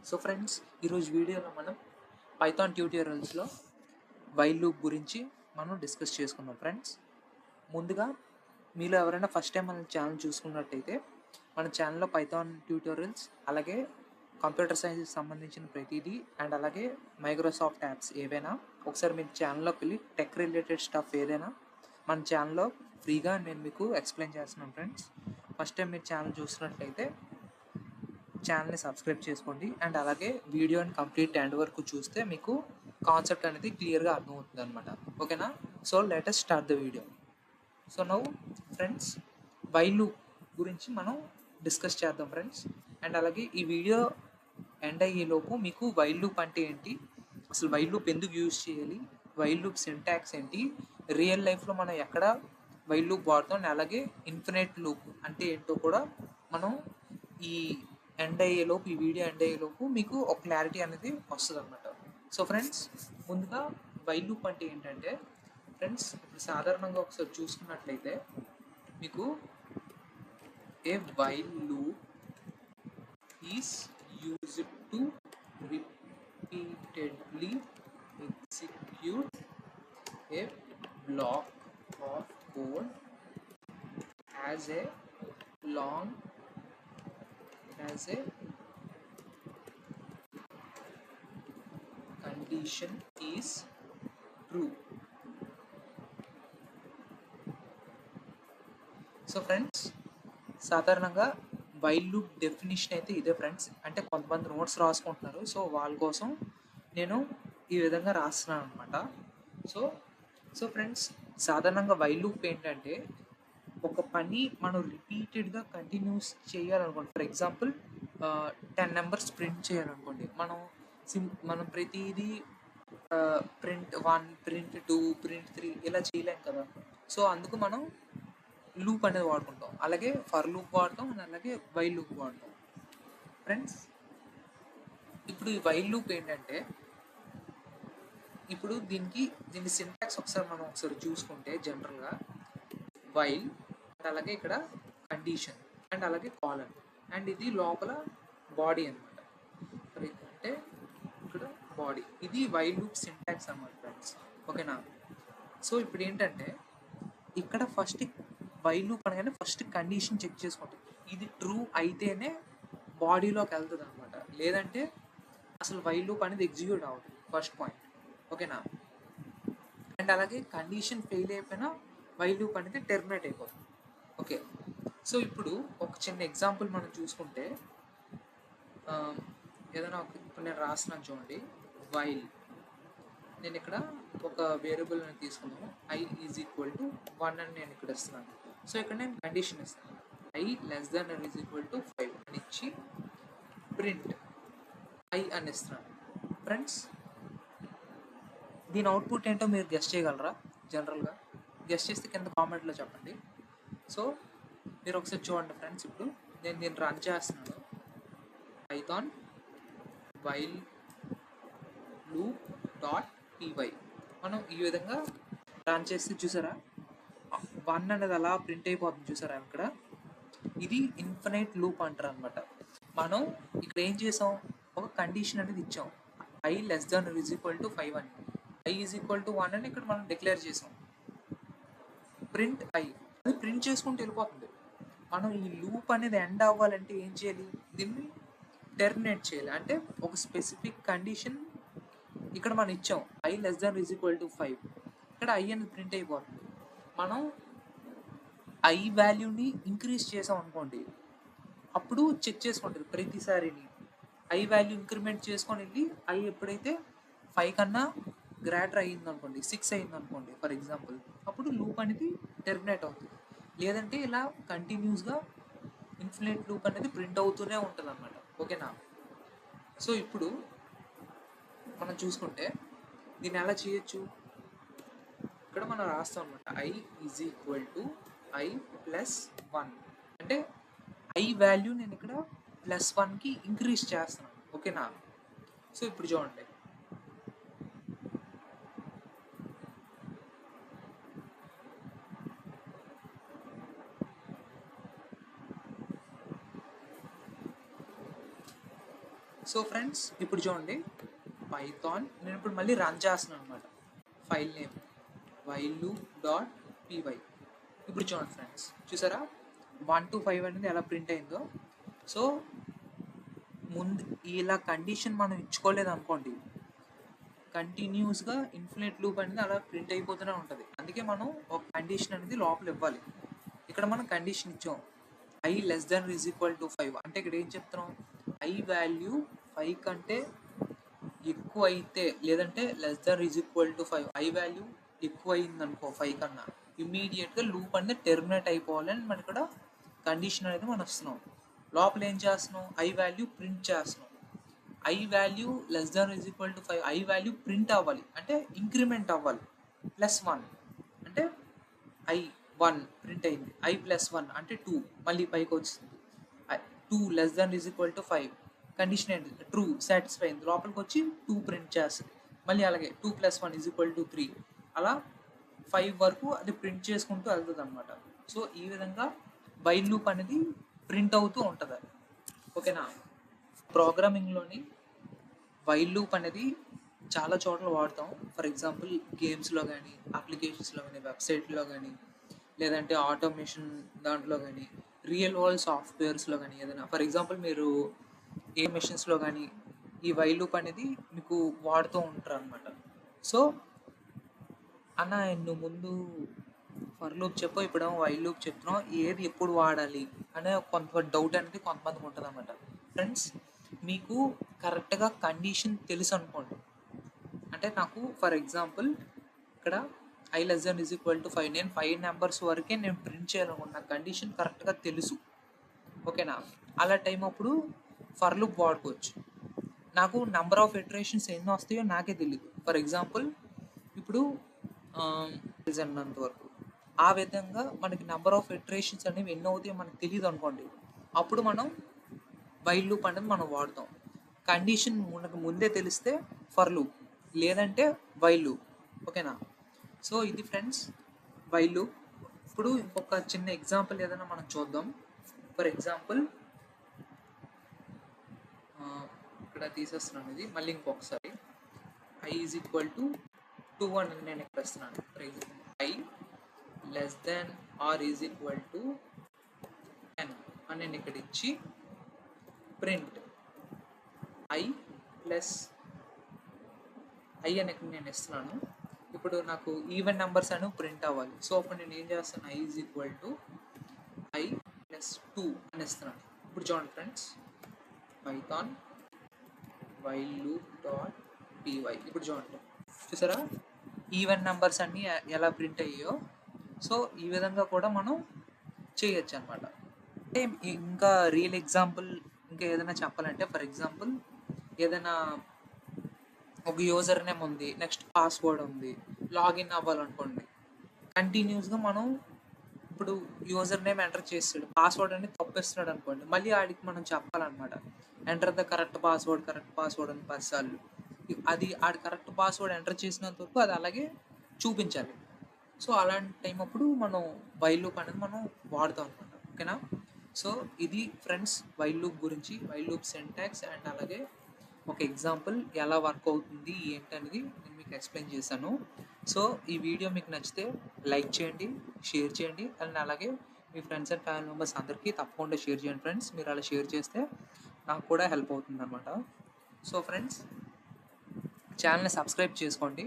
So friends, ఈరోజు వీడియోలో మనం పైథాన్ ట్యూటోరియల్స్లో వైల్ లూప్ గురించి మనం డిస్కస్ చేసుకుందాం. ఫ్రెండ్స్, ముందుగా మీలో ఎవరైనా ఫస్ట్ టైం మన ఛానల్ చూసుకున్నట్టయితే మన ఛానల్లో పైథాన్ ట్యూటోరియల్స్, అలాగే కంప్యూటర్ సైన్స్కి సంబంధించిన ప్రతిదీ అండ్ అలాగే మైక్రోసాఫ్ట్ యాప్స్ ఏవైనా ఒకసారి మీ ఛానల్లోకి వెళ్ళి టెక్ రిలేటెడ్ స్టఫ్ ఏదైనా మన ఛానల్లో ఫ్రీగా నేను మీకు ఎక్స్ప్లెయిన్ చేస్తున్నాను. ఫ్రెండ్స్, ఫస్ట్ టైం మీరు ఛానల్ చూసినట్లయితే ఛానల్ని సబ్స్క్రైబ్ చేసుకోండి అండ్ అలాగే వీడియోని కంప్లీట్ ఎండ్ వరకు చూస్తే మీకు కాన్సెప్ట్ అనేది క్లియర్గా అర్థమవుతుంది అనమాట. ఓకేనా? So let us start the video. So now friends, while loop గురించి మనం డిస్కస్ చేద్దాం ఫ్రెండ్స్. అండ్ అలాగే ఈ వీడియో ఎండ్ అయ్యేలోపు మీకు వైల్ లూప్ అంటే ఏంటి, అసలు వైల్ లూప్ ఎందుకు యూజ్ చేయాలి, వైల్ లూప్ సింటాక్స్ ఏంటి, రియల్ లైఫ్లో మనం ఎక్కడ వైల్ లూప్ వాడతాం, అలాగే ఇన్ఫినైట్ లూప్ అంటే ఏంటో కూడా మనం ఈ ఈ వీడియో ఎండ్ అయ్యేలోపు మీకు ఒక క్లారిటీ అనేది వస్తుంది అనమాట. సో ఫ్రెండ్స్, ముందుగా వైల్ లూప్ అంటే ఏంటంటే ఫ్రెండ్స్, ఇప్పుడు సాధారణంగా ఒకసారి చూసుకున్నట్లయితే మీకు a while loop is used to repeatedly execute A black of code as a long as a condition is true. So friends, సాధారణంగా వైల్ లూప్ డెఫినిషన్ అయితే ఇదే ఫ్రెండ్స్. అంటే కొంతమంది నోట్స్ రాసుకుంటున్నారు, సో వాళ్ళ కోసం నేను ఈ విధంగా రాస్తున్నాను అనమాట. సో ఫ్రెండ్స్, సాధారణంగా వైల్ లూప్ ఏంటంటే ఒక పని మనం రిపీటెడ్గా కంటిన్యూస్ చేయాలనుకోండి. ఫర్ ఎగ్జాంపుల్ 10 నెంబర్స్ ప్రింట్ చేయాలనుకోండి. మనం ప్రతిదీ ప్రింట్ 1, ప్రింట్ 2, ప్రింట్ 3 ఇలా చేయలేం కదా. సో అందుకు మనం లూప్ అనేది వాడుకుంటాం. అలాగే ఫర్ లూప్ వాడతాం, అలాగే వైల్ లూప్ వాడతాం. ఫ్రెండ్స్, ఇప్పుడు ఈ వైల్ లూప్ ఏంటంటే ఇప్పుడు దీని సింటాక్స్ ఒకసారి చూసుకుంటే జనరల్గా వైల్ అండ్ అలాగే ఇక్కడ కండిషన్ అండ్ అలాగే కాలన్ అండ్ ఇది లోపల బాడీ అనమాట. అంటే ఇక్కడ బాడీ, ఇది వైల్ లూప్ సింటాక్స్ అన్నమాట ఫ్రెండ్స్. ఓకేనా? సో ఇప్పుడు ఏంటంటే ఇక్కడ ఫస్ట్ వైల్ లూప్ అనగానే ఫస్ట్ కండిషన్ చెక్ చేసుకుంటుంది. ఇది ట్రూ అయితేనే బాడీలోకి వెళ్తుంది అనమాట, లేదంటే అసలు వైల్ లూప్ అనేది ఎగ్జిక్యూట్ అవ్వదు. First point. ఓకేనా? అండ్ అలాగే కండిషన్ ఫెయిల్ అయిపోయినా వైల్ లూప్ అనేది టెర్మినేట్ అయిపోతుంది. ఓకే, సో ఇప్పుడు ఒక చిన్న ఎగ్జాంపుల్ మనం చూసుకుంటే ఏదైనా ఇప్పుడు నేను రాస్తున్నాను చూడండి. వైల్ నేను ఇక్కడ ఒక వేరియబుల్ అని తీసుకున్నాను, i ఈజ్ ఈక్వల్ టు 1 అని నేను ఇక్కడ ఇస్తున్నాను. సో ఇక్కడ నేను కండిషన్ ఇస్తాను, i less than or is equal to 5 అని ఇచ్చి ప్రింట్ i అని ఇస్తున్నాను. ఫ్రెండ్స్, దీని అవుట్పుట్ ఏంటో మీరు గెస్ చేయగలరా? జనరల్గా గెస్ చేస్తే కింద కామెంట్లో చెప్పండి. సో మీరు ఒకసారి చూడండి ఫ్రెండ్స్. ఇప్పుడు నేను దీన్ని రన్ చేస్తున్నాను, Python while loop dot py. మనం ఈ విధంగా రన్ చేస్తే చూసారా 1 అనేది అలా ప్రింట్ అయిపోతుంది. చూసారా ఇక్కడ ఇది ఇన్ఫినైట్ లూప్ అంటారు అనమాట. మనం ఇక్కడ ఏం చేసాం, ఒక కండిషన్ అనేది ఇచ్చాం, i less than is equal to 5 అని. i ఈజ్ ఈక్వల్ టు 1 అని ఇక్కడ మనం డిక్లేర్ చేసాం. ప్రింట్ i అది ప్రింట్ చేసుకుంటూ వెళ్ళిపోతుంది. మనం ఈ లూప్ అనేది ఎండ్ అవ్వాలంటే ఏం చేయాలి, దీన్ని టెర్మినేట్ చేయాలి. అంటే ఒక స్పెసిఫిక్ కండిషన్ ఇక్కడ మనం ఇచ్చాం, i less than is equal to 5. ఇక్కడ i అనేది ప్రింట్ అయిపోతుంది. మనం i వాల్యూని ఇంక్రీజ్ చేసాం అనుకోండి, అప్పుడు చెక్ చేసుకుంటుంది ప్రతిసారిని. i వాల్యూ ఇంక్రిమెంట్ చేసుకొని వెళ్ళి i ఎప్పుడైతే 5 కన్నా గ్రేటర్ అయ్యింది అనుకోండి, 6 అయింది అనుకోండి ఫర్ ఎగ్జాంపుల్, అప్పుడు లూప్ అనేది టెర్మినేట్ అవుతుంది. లేదంటే ఇలా కంటిన్యూస్గా ఇన్ఫినిట్ లూప్ అనేది ప్రింట్ అవుతూనే ఉంటుంది అనమాట. ఓకేనా? సో ఇప్పుడు మనం చూసుకుంటే దీన్ని ఎలా చేయొచ్చు, ఇక్కడ మనం రాస్తాం అనమాట, i is equal to i plus 1. అంటే i వాల్యూ నేను ఇక్కడ ప్లస్ 1కి ఇంక్రీజ్ చేస్తున్నాను. ఓకేనా? సో ఇప్పుడు చూడండి, సో ఫ్రెండ్స్ ఇప్పుడు చూడండి పైథాన్ నేను ఇప్పుడు మళ్ళీ రన్ చేస్తున్నాను అనమాట. File name while_loop.py. ఇప్పుడు చూడండి ఫ్రెండ్స్, చూసారా 1 to 5 అనేది ఎలా ప్రింట్ అయిందో. సో ముందు ఇలా కండిషన్ మనం ఇచ్చుకోలేదు అనుకోండి, కంటిన్యూస్గా ఇన్ఫినిట్ లూప్ అనేది అలా ప్రింట్ అయిపోతూనే ఉంటుంది. అందుకే మనం ఒక కండిషన్ అనేది లోపల ఇవ్వాలి. ఇక్కడ మనం కండిషన్ ఇచ్చాం i <= 5. అంటే ఇక్కడ ఏం చెప్తున్నాం, i వాల్యూ 5 కంటే ఎక్కువ అయితే లేదంటే <= 5 i వాల్యూ ఎక్కువ అయింది అనుకో 5 కన్నా, ఇమ్మీడియట్గా లూప్ అనేది టెర్మినేట్ అయిపోవాలని మన ఇక్కడ కండిషన్ అనేది మనం వస్తున్నాం. లోపల ఏం చేస్తున్నాం, i వాల్యూ ప్రింట్ చేస్తున్నాం. i value <= 5 i value print అవ్వాలి అంటే ఇంక్రిమెంట్ అవ్వాలి. +1 అంటే i1 ప్రింట్ అయింది, i+1 అంటే 2 మళ్ళీ పైకి వచ్చింది. 2 <= 5 కండిషన్ ఏంటి, ట్రూ సాటిస్ఫై అయింది, లోపలికి వచ్చి 2 ప్రింట్ చేస్తుంది. మళ్ళీ అలాగే 2 + 1 = 3 అలా 5 వరకు అది ప్రింట్ చేసుకుంటూ వెళ్తుంది అనమాట. సో ఈ విధంగా వైల్ లూప్ అనేది ప్రింట్ అవుతూ ఉంటుంది. ఓకేనా. ప్రోగ్రామింగ్లోని వైల్ లూప్ అనేది చాలా చోట్ల వాడతాం. ఫర్ ఎగ్జాంపుల్ గేమ్స్లో కానీ, అప్లికేషన్స్లో కానీ, వెబ్సైట్లో కానీ, లేదంటే ఆటోమేషన్ దాంట్లో కానీ, రియల్ వరల్డ్ సాఫ్ట్వేర్స్లో కానీ ఏదైనా. ఫర్ ఎగ్జాంపుల్ మీరు ఏ మెషిన్స్లో కానీ ఈ వైల్ లూప్ అనేది మీకు వాడుతూ ఉంటారు అనమాట. సో అన్న నువ్వు ముందు ఫర్ లూప్ చెప్పు, ఇప్పుడేమో వైల్ లూప్ చెప్తున్నావు, ఏది ఎప్పుడు వాడాలి అనే కొంత డౌట్ అనేది కొంతమందికి ఉంటుంది అనమాట. ఫ్రెండ్స్ మీకు కరెక్ట్గా కండిషన్ తెలుసు అనుకోండి, అంటే నాకు ఫర్ ఎగ్జాంపుల్ ఇక్కడ i <= 5 నేను 5 నెంబర్స్ వరకే నేను ప్రింట్ చేయాలనుకుంటున్నా, కండిషన్ కరెక్ట్గా తెలుసు. ఓకేనా. అలా టైం అప్పుడు ఫర్ లూప్ వాడుకోవచ్చు. నాకు నెంబర్ ఆఫ్ ఇటరేషన్స్ ఎన్ని వస్తాయో నాకే తెలియదు. ఫర్ ఎగ్జాంపుల్ ఇప్పుడు అన్నంత వరకు ఆ విధంగా మనకి నెంబర్ ఆఫ్ ఇటరేషన్స్ అనేవి ఎన్ని అవుతాయో మనకు తెలియదు అనుకోండి, అప్పుడు మనం వైల్ లూప్ అనేది మనం వాడతాం. కండిషన్ మనకు ముందే తెలిస్తే ఫర్ లూప్, లేదంటే వైల్ లూప్. ఓకేనా. సో ఇది ఫ్రెండ్స్ వైల్ లూప్. ఇప్పుడు ఇంకొక చిన్న ఎగ్జాంపుల్ ఏదైనా మనం చూద్దాం. ఫర్ ఎగ్జాంపుల్ ఇక్కడ తీసేస్తున్నాను ఇది, మళ్ళీ ఇంకొకసారి i = 2 అని నేను ఇక్కడ ఇస్తున్నాను. ఫర్ ఎగ్జాంపుల్ i <= 10 అని నేను ఇక్కడ ఇచ్చి ప్రింట్ i అని ఇక్కడ నేను ఇస్తున్నాను. ఇప్పుడు నాకు ఈవెన్ నెంబర్స్ అనేవి ప్రింట్ అవ్వాలి. సో అప్పుడు నేను ఏం చేస్తాను, i = 2 అని ఇస్తున్నాను. ఇప్పుడు చూడండి ఫ్రెండ్స్, పైథాన్ while_loop.py. ఇప్పుడు చూడండి, చూసారా ఈవెన్ నెంబర్స్ అన్నీ ఎలా ప్రింట్ అయ్యాయో. సో ఈ విధంగా కూడా మనం చేయొచ్చు అనమాట. అంటే ఇంకా రియల్ ఎగ్జాంపుల్ ఇంకా ఏదైనా చెప్పాలంటే, ఫర్ ఎగ్జాంపుల్ ఏదైనా ఒక యూజర్ నేమ్ ఉంది, నెక్స్ట్ పాస్వర్డ్ ఉంది, లాగిన్ అవ్వాలనుకోండి, కంటిన్యూస్గా మనం ఇప్పుడు యూజర్ నేమ్ ఎంటర్ చేస్తాడు, పాస్వర్డ్ అనేది తప్పిస్తున్నాడు అనుకోండి, మళ్ళీ ఆడికి మనం చెప్పాలన్నమాట, ఎంటర్ ద కరెక్ట్ పాస్వర్డ్ అని 10 సార్లు. అది ఆడి కరెక్ట్ పాస్వర్డ్ ఎంటర్ చేసినంత వరకు అది అలాగే చూపించాలి. సో అలాంటి టైం అప్పుడు మనం వైల్ లూప్ అనేది మనం వాడతాం అనమాట. ఓకేనా. సో ఇది ఫ్రెండ్స్ వైల్ లూప్ గురించి, వైల్ లూప్ సింటాక్స్ అండ్ అలాగే ఒక ఎగ్జాంపుల్ ఎలా వర్క్ అవుతుంది ఏంటనేది నేను మీకు ఎక్స్ప్లెయిన్ చేశాను. సో ఈ వీడియో మీకు నచ్చితే లైక్ చేయండి, షేర్ చేయండి, అండ్ అలాగే మీ ఫ్రెండ్స్ అండ్ ఫ్యామిలీ మెంబర్స్ అందరికీ తప్పకుండా షేర్ చేయండి ఫ్రెండ్స్. మీరు అలా షేర్ చేస్తే నాకు కూడా హెల్ప్ అవుతుంది అనమాట. సో ఫ్రెండ్స్ ఛానల్ని సబ్స్క్రైబ్ చేసుకోండి.